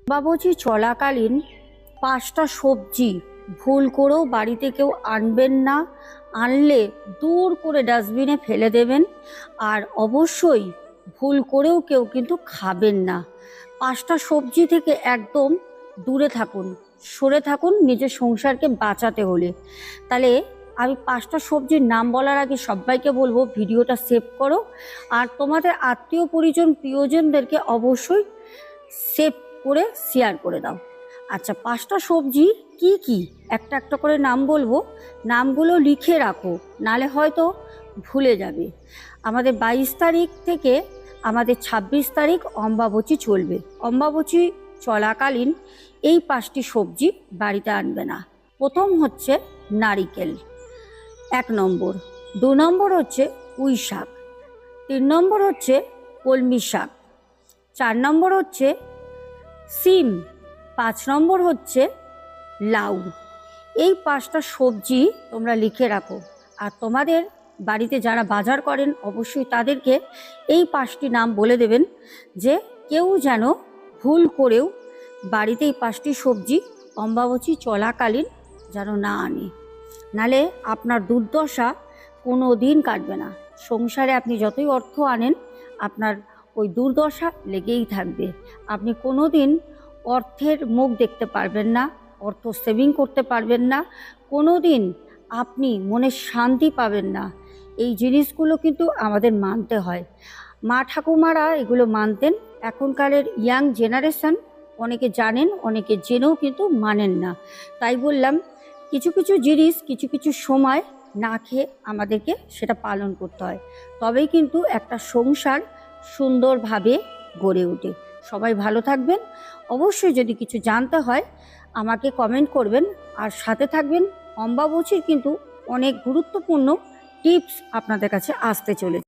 বাবুজি চলাকালীন 5টা সবজি ভুল করেও বাড়িতে কেউ আনবেন না। আনলে দূর করে ডাস্টবিনে ফেলে দেবেন। আর অবশ্যই ভুল করেও কেউ কিন্তু খাবেন না। 5টা সবজি থেকে একদম দূরে থাকুন, সরে থাকুন নিজের সংসারকে বাঁচাতে হলে। তাহলে আমি 5টা সবজির নাম বলার আগে সবাইকে বলবো ভিডিওটা সেভ করো, আর তোমাদের আত্মীয় পরিজন প্রিয়জনদেরকে অবশ্যই সেভ করে শেয়ার করে দাও। আচ্ছা, 5টা সবজি কি কি একটা একটা করে নাম বলবো, নামগুলো লিখে রাখো, নালে হয়তো ভুলে যাবে। আমাদের 22 তারিখ থেকে আমাদের 26 তারিখ অম্বাবচী চলবে। অম্বাবচী চলাকালীন এই 5টি সবজি বাড়িতে আনবে না। প্রথম হচ্ছে নারিকেল, 1 নম্বর। 2 নম্বর হচ্ছে পুঁই শাক। 3 নম্বর হচ্ছে কলমি শাক। 4 নম্বর হচ্ছে সিম। 5 নম্বর হচ্ছে লাউ। এই 5টা সবজি তোমরা লিখে রাখো। আর তোমাদের বাড়িতে যারা বাজার করেন অবশ্যই তাদেরকে এই 5টি নাম বলে দেবেন, যে কেউ যেন ভুল করেও বাড়িতে এই 5টি সবজি অম্বাবচী চলাকালীন যেন না আনে, নালে আপনার দুর্দশা কোনো দিন কাটবে না। সংসারে আপনি যতই অর্থ আনেন আপনার ওই দুর্দশা লেগেই থাকবে। আপনি কোনো দিন অর্থের মুখ দেখতে পারবেন না, অর্থ সেভিং করতে পারবেন না, কোনো দিন আপনি মনে শান্তি পাবেন না। এই জিনিসগুলো কিন্তু আমাদের মানতে হয়। মা ঠাকুমারা এগুলো মানতেন। এখনকারের ইয়াং জেনারেশন অনেকে জানেন, অনেকে জেনেও কিন্তু মানেন না। তাই বললাম কিছু কিছু জিনিস কিছু কিছু সময় না খেয়ে আমাদেরকে সেটা পালন করতে হয়, তবেই কিন্তু একটা সংসার সুন্দরভাবে গড়ে ওঠে। সবাই ভালো থাকবেন। অবশ্যই যদি কিছু জানতে হয় আমাকে কমেন্ট করবেন, আর সাথে থাকবেন। অম্বাবচীর কিন্তু অনেক গুরুত্বপূর্ণ টিপস আপনাদের কাছে আসতে চলেছে।